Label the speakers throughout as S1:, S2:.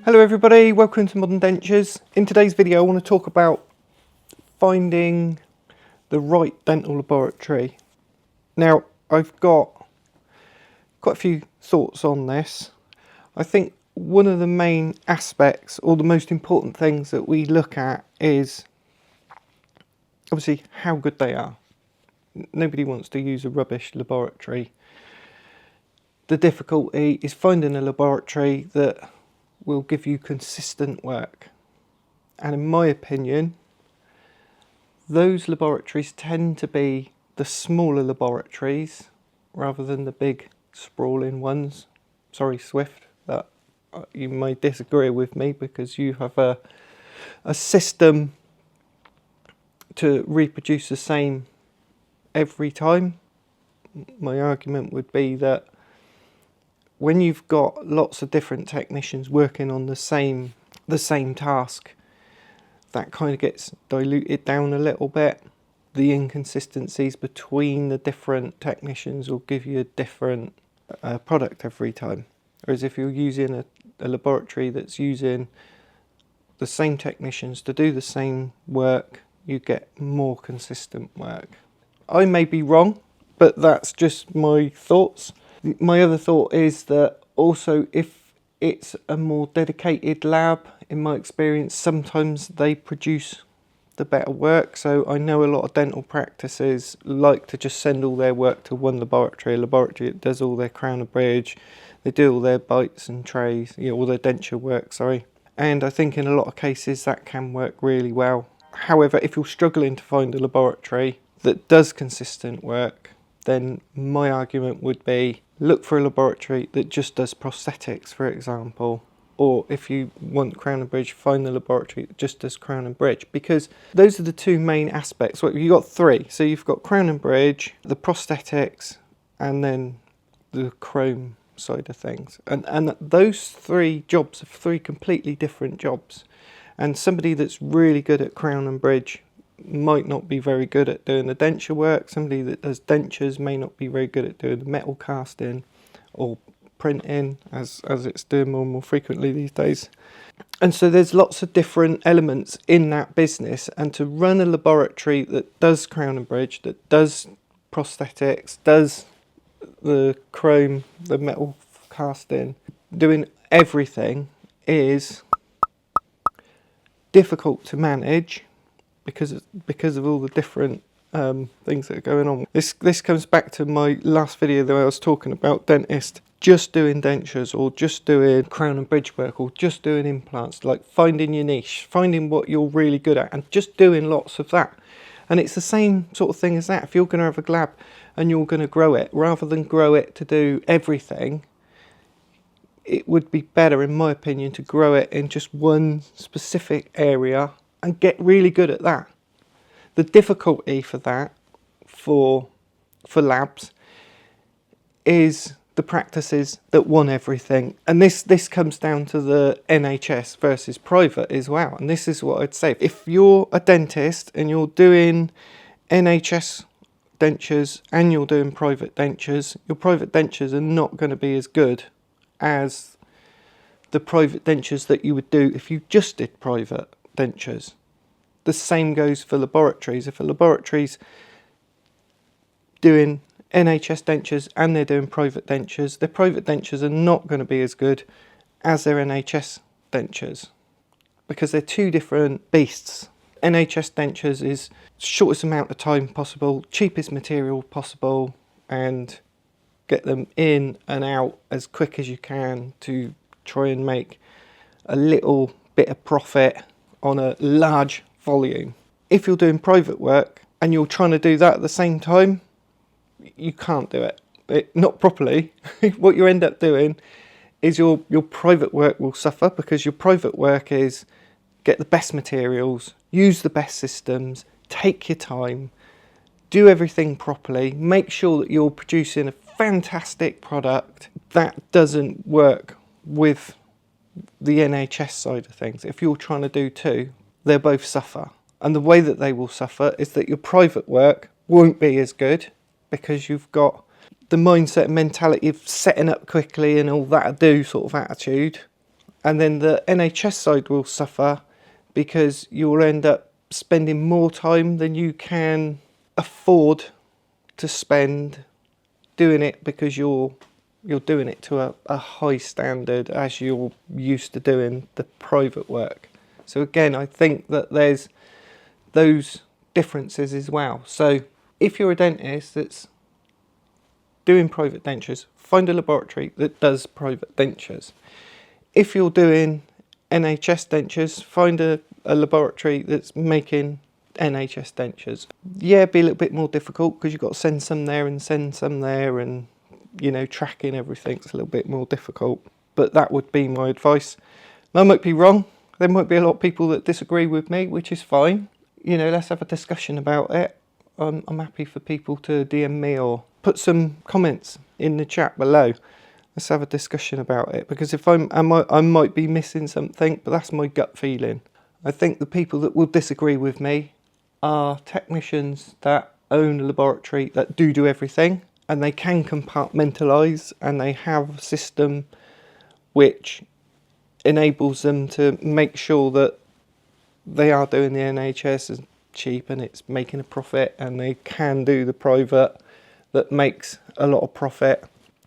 S1: Hello everybody, welcome to Modern Dentures. In today's video I want to talk about finding the right dental laboratory. Now I've got quite a few thoughts on this. I think one of the main aspects or the most important things that we look at is obviously how good they are. Nobody wants to use a rubbish laboratory. The difficulty is finding a laboratory that will give you consistent work, and in my opinion those laboratories tend to be the smaller laboratories rather than the big sprawling ones. Sorry Swift, that you may disagree with me because you have a system to reproduce the same every time. My argument would be that when you've got lots of different technicians working on the same task, that kind of gets diluted down a little bit. The inconsistencies between the different technicians will give you a different product every time. Whereas if you're using a laboratory that's using the same technicians to do the same work, you get more consistent work. I may be wrong, but that's just my thoughts. My other thought is that also if it's a more dedicated lab, in my experience, sometimes they produce the better work. So I know a lot of dental practices like to just send all their work to one laboratory, a laboratory that does all their crown and bridge, they do all their bites and trays, all their denture work, sorry. And I think in a lot of cases that can work really well. However, if you're struggling to find a laboratory that does consistent work, then my argument would be look for a laboratory that just does prosthetics, for example. Or if you want crown and bridge, find the laboratory that just does crown and bridge, because those are the two main aspects. Well, you've got three. So you've got crown and bridge, the prosthetics, and then the chrome side of things. And those three jobs are three completely different jobs. And somebody that's really good at crown and bridge might not be very good at doing the denture work. Somebody that does dentures may not be very good at doing the metal casting or printing, as it's doing more and more frequently these days. And so there's lots of different elements in that business, and to run a laboratory that does crown and bridge, that does prosthetics, does the chrome, the metal casting, doing everything is difficult to manage because of all the different things that are going on. This comes back to my last video that I was talking about dentists just doing dentures or just doing crown and bridge work or just doing implants, like finding your niche, finding what you're really good at and just doing lots of that. And it's the same sort of thing as that. If you're going to have a lab and you're going to grow it, rather than grow it to do everything, it would be better, in my opinion, to grow it in just one specific area and get really good at that. The difficulty for that, for labs, is the practices that want everything. And this comes down to the NHS versus private as well. And this is what I'd say. If you're a dentist and you're doing NHS dentures and you're doing private dentures, your private dentures are not going to be as good as the private dentures that you would do if you just did private dentures. The same goes for laboratories. If a laboratory's doing NHS dentures and they're doing private dentures, their private dentures are not going to be as good as their NHS dentures because they're two different beasts. NHS dentures is shortest amount of time possible, cheapest material possible, and get them in and out as quick as you can to try and make a little bit of profit on a large volume. If you're doing private work and you're trying to do that at the same time, you can't do it. Not properly. What you end up doing is your private work will suffer, because your private work is get the best materials, use the best systems, take your time, do everything properly, make sure that you're producing a fantastic product. That doesn't work with the NHS side of things. If you're trying to do two, they'll both suffer. And the way that they will suffer is that your private work won't be as good because you've got the mindset and mentality of setting up quickly and all that do sort of attitude, And then the NHS side will suffer because you'll end up spending more time than you can afford to spend doing it, because you're doing it to a high standard as you're used to doing the private work. So again, I think that there's those differences as well. So if you're a dentist that's doing private dentures, find a laboratory that does private dentures. If you're doing NHS dentures, find a laboratory that's making NHS dentures. Yeah, be a little bit more difficult because you've got to send some there and send some there, and you know, tracking everything's a little bit more difficult. But that would be my advice. I might be wrong. There might be a lot of people that disagree with me, which is fine. You know, let's have a discussion about it. I'm happy for people to DM me or put some comments in the chat below. Let's have a discussion about it, because if I might be missing something, but that's my gut feeling. I think the people that will disagree with me are technicians that own a laboratory that do everything, and they can compartmentalise, and they have a system which enables them to make sure that they are doing the NHS as cheap and it's making a profit, and they can do the private that makes a lot of profit.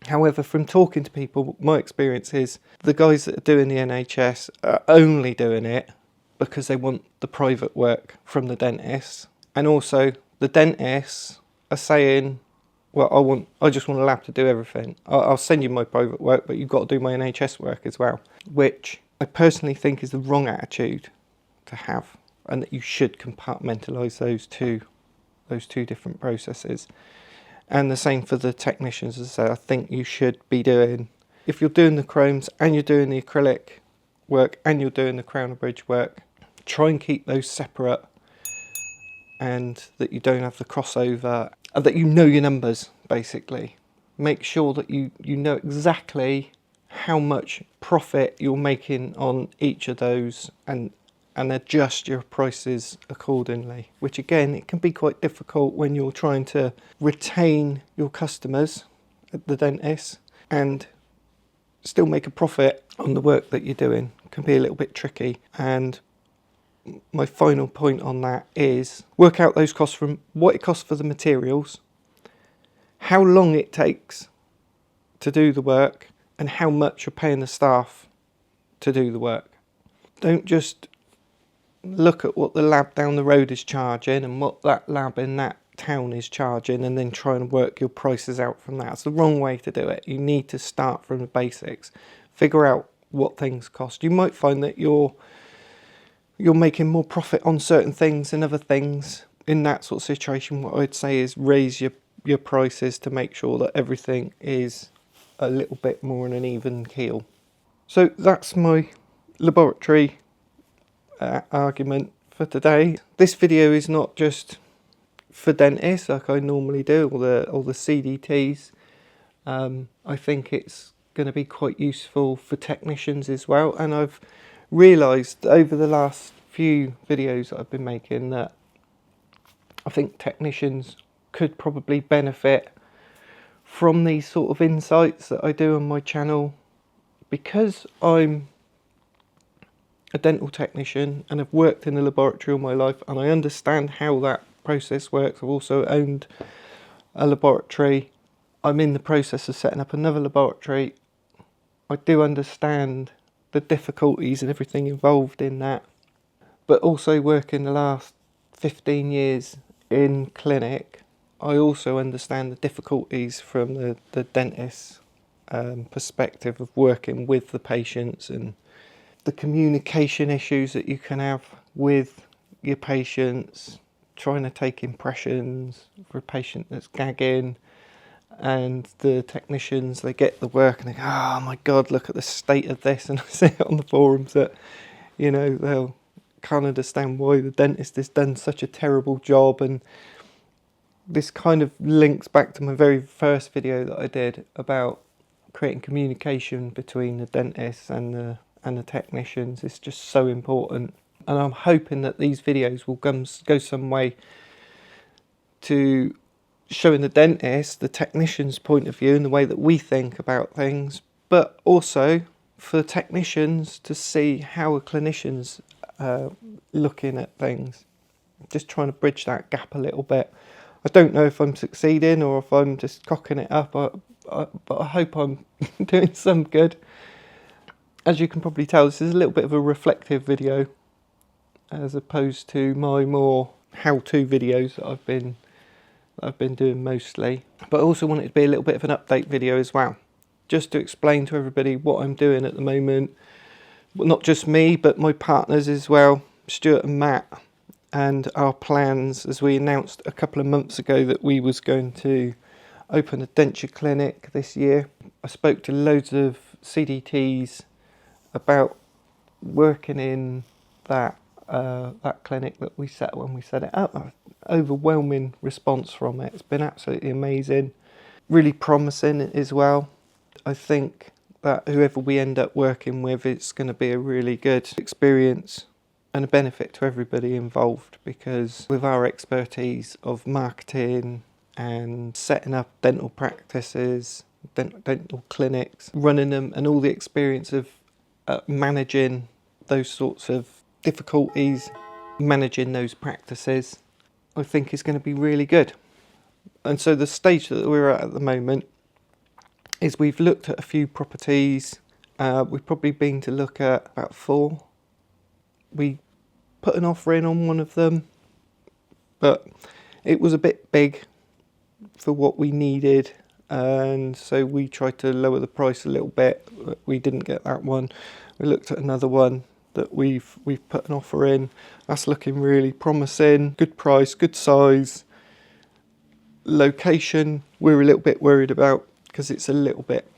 S1: However, from talking to people, my experience is the guys that are doing the NHS are only doing it because they want the private work from the dentists. And also the dentists are saying, well, I just want a lab to do everything. I'll send you my private work, but you've got to do my NHS work as well, which I personally think is the wrong attitude to have, and that you should compartmentalise those two different processes. And the same for the technicians. As I say, I think you should be doing, if you're doing the chromes and you're doing the acrylic work and you're doing the crown and bridge work, try and keep those separate, and that you don't have the crossover, and that you know your numbers, basically. Make sure that you know exactly how much profit you're making on each of those, and adjust your prices accordingly, which again, it can be quite difficult when you're trying to retain your customers at the dentist and still make a profit on the work that you're doing. It can be a little bit tricky. And my final point on that is work out those costs from what it costs for the materials, how long it takes to do the work, and how much you're paying the staff to do the work. Don't just look at what the lab down the road is charging and what that lab in that town is charging, and then try and work your prices out from that. It's the wrong way to do it. You need to start from the basics. Figure out what things cost. You might find that you're making more profit on certain things than other things. In that sort of situation, what I'd say is raise your prices to make sure that everything is a little bit more on an even keel. So that's my laboratory argument for today. This video is not just for dentists like I normally do, all the CDTs. I think it's going to be quite useful for technicians as well, and I've realised over the last few videos that I've been making that I think technicians could probably benefit from these sort of insights that I do on my channel, because I'm a dental technician and I've worked in a laboratory all my life, and I understand how that process works. I've also owned a laboratory. I'm in the process of setting up another laboratory. I do understand the difficulties and everything involved in that, but also working the last 15 years in clinic, I also understand the difficulties from the dentist's perspective of working with the patients, and the communication issues that you can have with your patients, trying to take impressions for a patient that's gagging, and the technicians, they get the work and they go, oh my god, look at the state of this, and I see it on the forums that, you know, they'll can't understand why the dentist has done such a terrible job. And this kind of links back to my very first video that I did about creating communication between the dentists and the technicians. It's just so important, and I'm hoping that these videos will go some way to showing the dentist, the technician's point of view and the way that we think about things, but also for technicians to see how a clinician's looking at things. Just trying to bridge that gap a little bit. I don't know if I'm succeeding or if I'm just cocking it up, but I hope I'm doing some good. As you can probably tell, this is a little bit of a reflective video as opposed to my more how-to videos that I've been doing mostly. But I also wanted it to be a little bit of an update video as well, just to explain to everybody what I'm doing at the moment. Well, not just me, but my partners as well, Stuart and Matt, and our plans, as we announced a couple of months ago that we was going to open a denture clinic this year. I spoke to loads of CDTs about working in that clinic that we set when we set it up. Overwhelming response from it. It's been absolutely amazing, really promising as well. I think that whoever we end up working with, it's going to be a really good experience and a benefit to everybody involved, because with our expertise of marketing and setting up dental practices, dental clinics, running them, and all the experience of managing those sorts of difficulties, managing those practices, I think is going to be really good. And so the stage that we're at the moment is we've looked at a few properties. We've probably been to look at about 4. We put an offer in on one of them, but it was a bit big for what we needed, and so we tried to lower the price a little bit, but we didn't get that one. We looked at another one that we've put an offer in. That's looking really promising. Good price, good size. Location, we're a little bit worried about because it's a little bit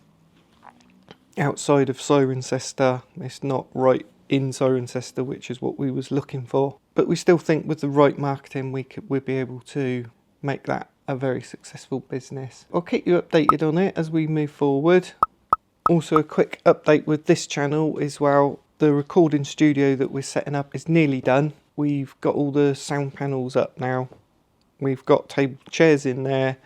S1: outside of Cirencester. It's not right in Cirencester, which is what we was looking for. But we still think with the right marketing, we'll be able to make that a very successful business. I'll keep you updated on it as we move forward. Also, a quick update with this channel as well. The recording studio that we're setting up is nearly done. We've got all the sound panels up now. We've got table chairs in there,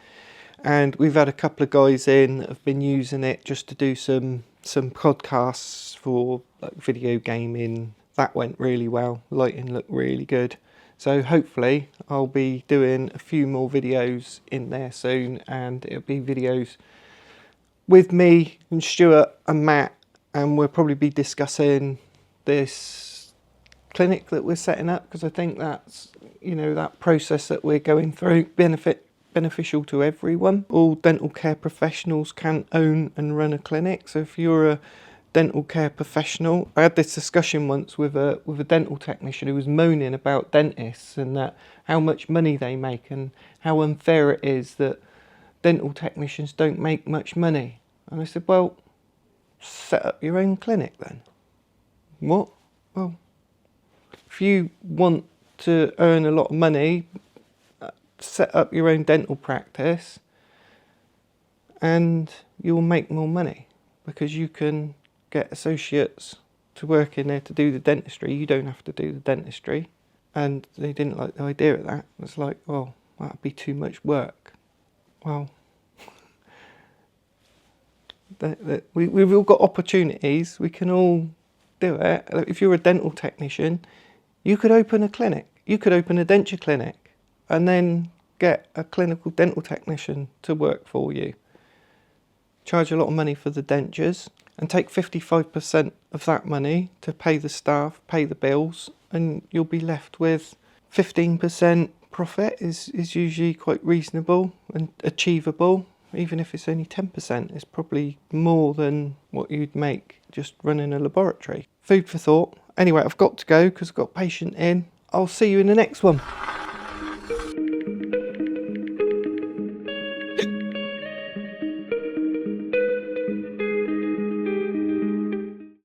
S1: and we've had a couple of guys in that have been using it just to do some podcasts for like video gaming. That went really well. Lighting looked really good. So hopefully I'll be doing a few more videos in there soon, and it'll be videos with me and Stuart and Matt, and we'll probably be discussing this clinic that we're setting up, because I think that's, you know, that process that we're going through beneficial to everyone. All dental care professionals can own and run a clinic. So if you're a dental care professional, I had this discussion once with a dental technician who was moaning about dentists and that how much money they make and how unfair it is that dental technicians don't make much money. And I said, well, set up your own clinic then. What? Well, if you want to earn a lot of money, set up your own dental practice and you'll make more money, because you can get associates to work in there to do the dentistry. You don't have to do the dentistry. And they didn't like the idea of that. It's like, well, that'd be too much work. Well, we've all got opportunities. We can all do it. If you're a dental technician, you could open a clinic. You could open a denture clinic and then get a clinical dental technician to work for you. Charge a lot of money for the dentures and take 55% of that money to pay the staff, pay the bills, and you'll be left with 15% profit is usually quite reasonable and achievable. Even if it's only 10%, it's probably more than what you'd make just running a laboratory. Food for thought. Anyway, I've got to go because I've got a patient in. I'll see you in the next one.